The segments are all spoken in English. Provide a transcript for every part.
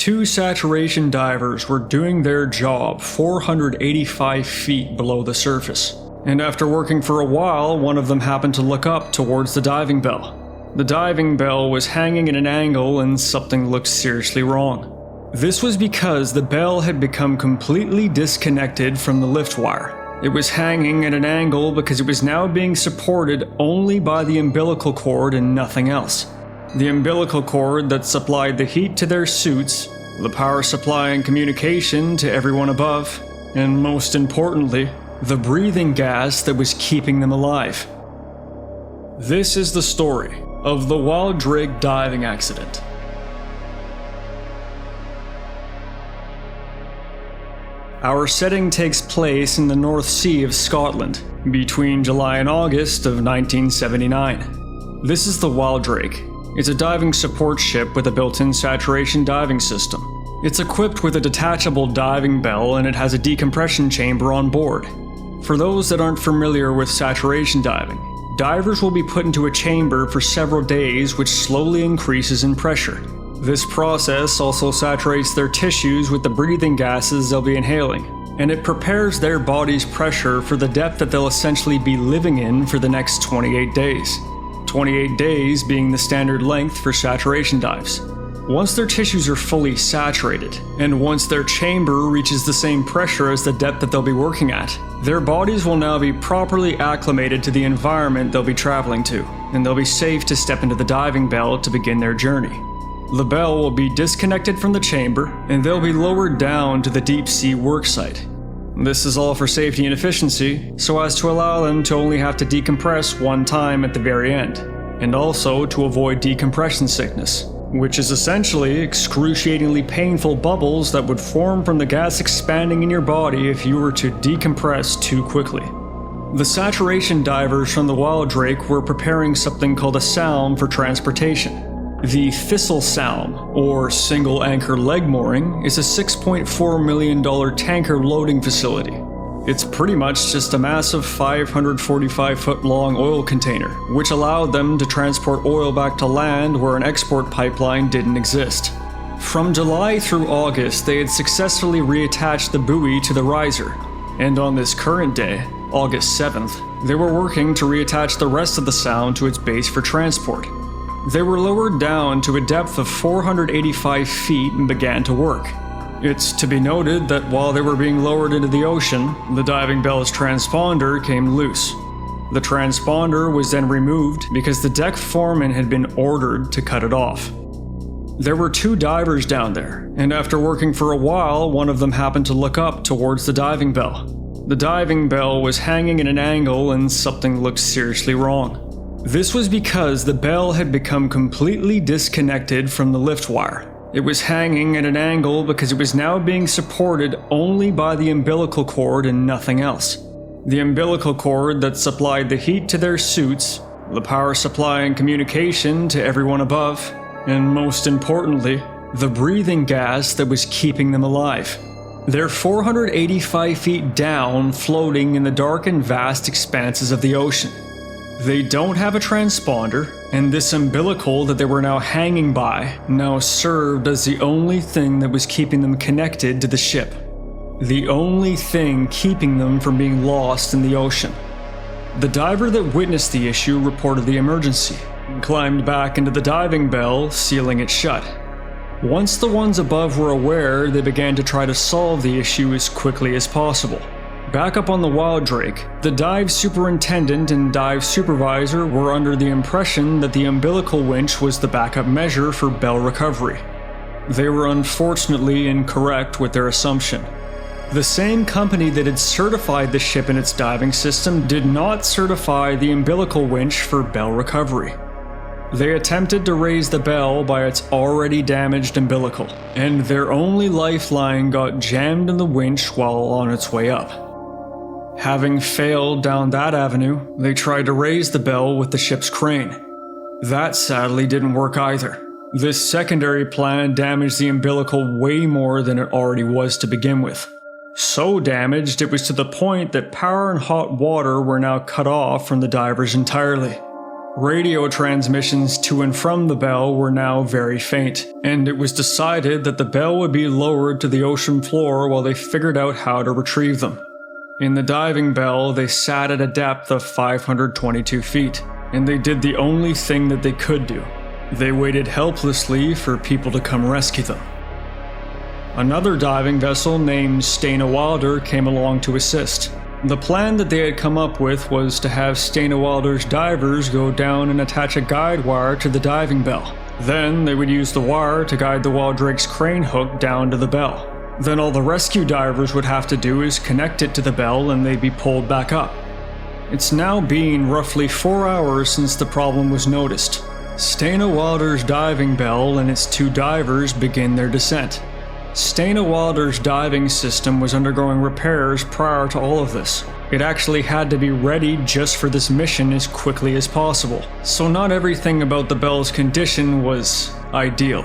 Two saturation divers were doing their job 485 feet below the surface, and after working for a while, one of them happened to look up towards the diving bell. The diving bell was hanging at an angle and something looked seriously wrong. This was because the bell had become completely disconnected from the lift wire. It was hanging at an angle because it was now being supported only by the umbilical cord and nothing else. The umbilical cord that supplied the heat to their suits, the power supply and communication to everyone above, and most importantly, the breathing gas that was keeping them alive. This is the story of the Wildrake Diving Accident. Our setting takes place in the North Sea of Scotland, between July and August of 1979. This is the Wildrake. It's a diving support ship with a built-in saturation diving system. It's equipped with a detachable diving bell and it has a decompression chamber on board. For those that aren't familiar with saturation diving, divers will be put into a chamber for several days which slowly increases in pressure. This process also saturates their tissues with the breathing gases they'll be inhaling, and it prepares their body's pressure for the depth that they'll essentially be living in for the next 28 days. 28 days being the standard length for saturation dives. Once their tissues are fully saturated, and once their chamber reaches the same pressure as the depth that they'll be working at, their bodies will now be properly acclimated to the environment they'll be traveling to, and they'll be safe to step into the diving bell to begin their journey. The bell will be disconnected from the chamber, and they'll be lowered down to the deep sea worksite. This is all for safety and efficiency, so as to allow them to only have to decompress one time at the very end, and also to avoid decompression sickness, which is essentially excruciatingly painful bubbles that would form from the gas expanding in your body if you were to decompress too quickly. The saturation divers from the Wildrake were preparing something called a salm for transportation. The Thistle Salm, or Single Anchor Leg Mooring, is a $6.4 million tanker loading facility. It's pretty much just a massive 545-foot long oil container, which allowed them to transport oil back to land where an export pipeline didn't exist. From July through August, they had successfully reattached the buoy to the riser, and on this current day, August 7th, they were working to reattach the rest of the salm to its base for transport. They were lowered down to a depth of 485 feet and began to work. It's to be noted that while they were being lowered into the ocean, the diving bell's transponder came loose. The transponder was then removed because the deck foreman had been ordered to cut it off. There were two divers down there, and after working for a while, one of them happened to look up towards the diving bell. The diving bell was hanging at an angle and something looked seriously wrong. This was because the bell had become completely disconnected from the lift wire. It was hanging at an angle because it was now being supported only by the umbilical cord and nothing else. The umbilical cord that supplied the heat to their suits, the power supply and communication to everyone above, and most importantly, the breathing gas that was keeping them alive. They're 485 feet down, floating in the dark and vast expanses of the ocean. They don't have a transponder, and this umbilical that they were now hanging by now served as the only thing that was keeping them connected to the ship. The only thing keeping them from being lost in the ocean. The diver that witnessed the issue reported the emergency, and climbed back into the diving bell, sealing it shut. Once the ones above were aware, they began to try to solve the issue as quickly as possible. Back up on the Wildrake, the dive superintendent and dive supervisor were under the impression that the umbilical winch was the backup measure for bell recovery. They were unfortunately incorrect with their assumption. The same company that had certified the ship and its diving system did not certify the umbilical winch for bell recovery. They attempted to raise the bell by its already damaged umbilical, and their only lifeline got jammed in the winch while on its way up. Having failed down that avenue, they tried to raise the bell with the ship's crane. That sadly didn't work either. This secondary plan damaged the umbilical way more than it already was to begin with. So damaged it was to the point that power and hot water were now cut off from the divers entirely. Radio transmissions to and from the bell were now very faint, and it was decided that the bell would be lowered to the ocean floor while they figured out how to retrieve them. In the diving bell, they sat at a depth of 522 feet, and they did the only thing that they could do. They waited helplessly for people to come rescue them. Another diving vessel named Stena Wilder came along to assist. The plan that they had come up with was to have Stena Wilder's divers go down and attach a guide wire to the diving bell. Then they would use the wire to guide the Wildrake's crane hook down to the bell. Then all the rescue divers would have to do is connect it to the bell and they'd be pulled back up. It's now been roughly 4 hours since the problem was noticed. Stena Wilder's diving bell and its 2 divers begin their descent. Stena Wilder's diving system was undergoing repairs prior to all of this. It actually had to be ready just for this mission as quickly as possible, so not everything about the bell's condition was ideal.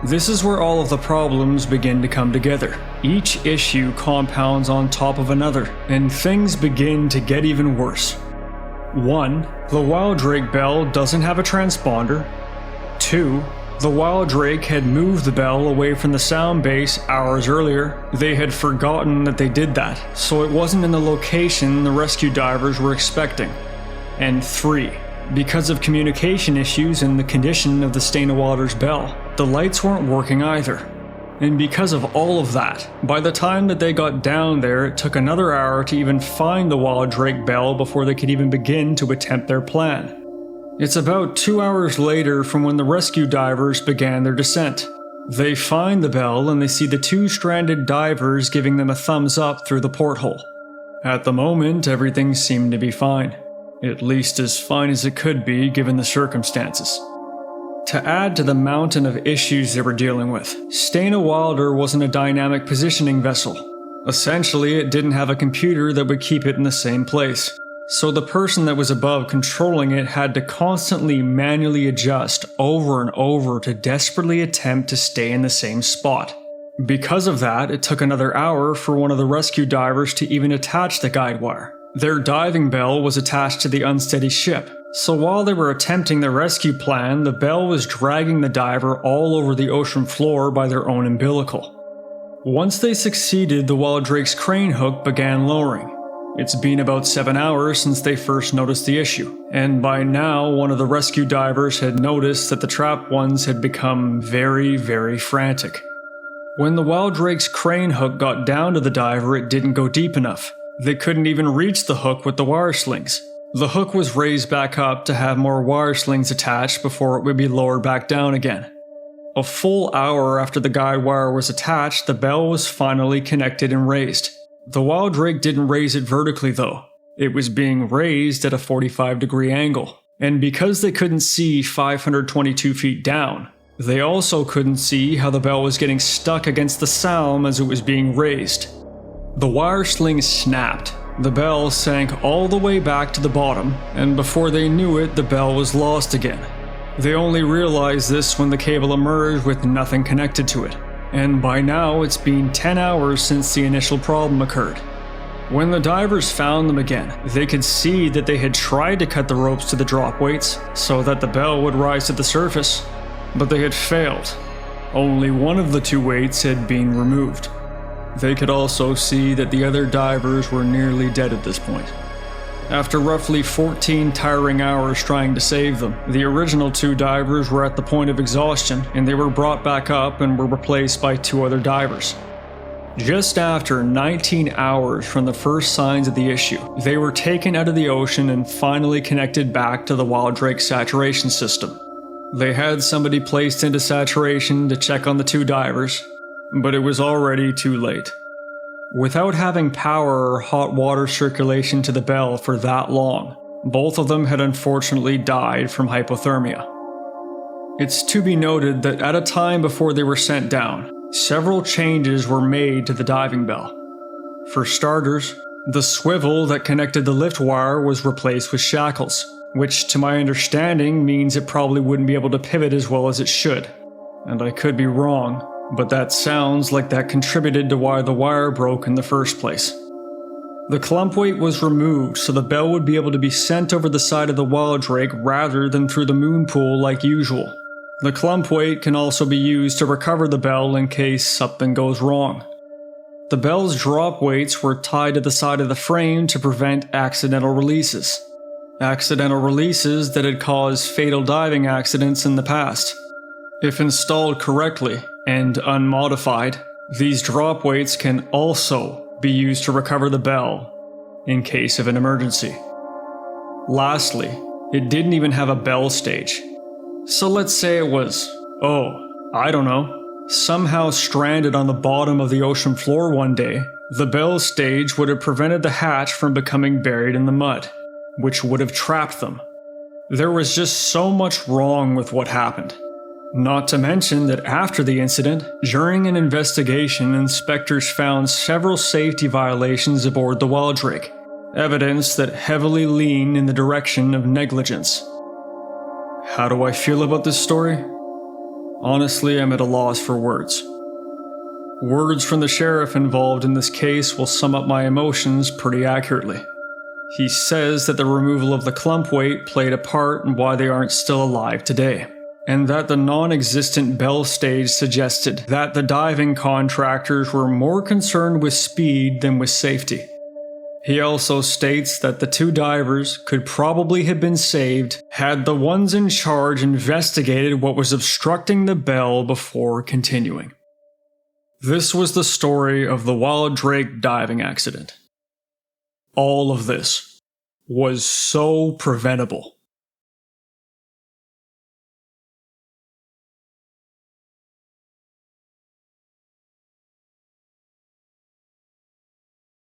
This is where all of the problems begin to come together. Each issue compounds on top of another, and things begin to get even worse. 1. The Wildrake bell doesn't have a transponder. 2. The Wildrake had moved the bell away from the sound base hours earlier. They had forgotten that they did that, so it wasn't in the location the rescue divers were expecting. And 3. Because of communication issues and the condition of the Stena Wilder's bell, the lights weren't working either. And because of all of that, by the time that they got down there, it took another hour to even find the Wildrake bell before they could even begin to attempt their plan. It's about 2 hours later from when the rescue divers began their descent. They find the bell and they see the 2 stranded divers giving them a thumbs up through the porthole. At the moment, everything seemed to be fine. At least as fine as it could be given the circumstances. To add to the mountain of issues they were dealing with, Stena Wilder wasn't a dynamic positioning vessel. Essentially, it didn't have a computer that would keep it in the same place. So the person that was above controlling it had to constantly manually adjust over and over to desperately attempt to stay in the same spot. Because of that, it took another hour for one of the rescue divers to even attach the guide wire. Their diving bell was attached to the unsteady ship, so while they were attempting the rescue plan, the bell was dragging the diver all over the ocean floor by their own umbilical. Once they succeeded, the Wildrake's crane hook began lowering. It's been about 7 hours since they first noticed the issue, and by now one of the rescue divers had noticed that the trapped ones had become very, very frantic. When the Wildrake's crane hook got down to the diver, it didn't go deep enough. They couldn't even reach the hook with the wire slings. The hook was raised back up to have more wire slings attached before it would be lowered back down again. A full hour after the guide wire was attached, the bell was finally connected and raised. The Wildrake didn't raise it vertically though. It was being raised at a 45-degree angle. And because they couldn't see 522 feet down, they also couldn't see how the bell was getting stuck against the salm as it was being raised. The wire sling snapped. The bell sank all the way back to the bottom, and before they knew it, the bell was lost again. They only realized this when the cable emerged with nothing connected to it. And by now, it's been 10 hours since the initial problem occurred. When the divers found them again, they could see that they had tried to cut the ropes to the drop weights so that the bell would rise to the surface, but they had failed. Only one of the 2 weights had been removed. They could also see that the other divers were nearly dead at this point. After roughly 14 tiring hours trying to save them, the original 2 divers were at the point of exhaustion and they were brought back up and were replaced by 2 other divers. Just after 19 hours from the first signs of the issue, they were taken out of the ocean and finally connected back to the Wildrake saturation system. They had somebody placed into saturation to check on the 2 divers, but it was already too late. Without having power or hot water circulation to the bell for that long, both of them had unfortunately died from hypothermia. It's to be noted that at a time before they were sent down, several changes were made to the diving bell. For starters, the swivel that connected the lift wire was replaced with shackles, which to my understanding means it probably wouldn't be able to pivot as well as it should. And I could be wrong, but that sounds like that contributed to why the wire broke in the first place. The clump weight was removed so the bell would be able to be sent over the side of the Wildrake rather than through the moon pool like usual. The clump weight can also be used to recover the bell in case something goes wrong. The bell's drop weights were tied to the side of the frame to prevent accidental releases. Accidental releases that had caused fatal diving accidents in the past. If installed correctly and unmodified, these drop weights can also be used to recover the bell in case of an emergency. Lastly, it didn't even have a bell stage. So let's say it was, somehow stranded on the bottom of the ocean floor one day, the bell stage would have prevented the hatch from becoming buried in the mud, which would have trapped them. There was just so much wrong with what happened. Not to mention that after the incident, during an investigation, inspectors found several safety violations aboard the Wildrake, evidence that heavily lean in the direction of negligence. How do I feel about this story? Honestly, I'm at a loss for words. Words from the sheriff involved in this case will sum up my emotions pretty accurately. He says that the removal of the clump weight played a part in why they aren't still alive today, and that the non-existent bell stage suggested that the diving contractors were more concerned with speed than with safety. He also states that the two divers could probably have been saved had the ones in charge investigated what was obstructing the bell before continuing. This was the story of the Wildrake Diving Accident. All of this was so preventable.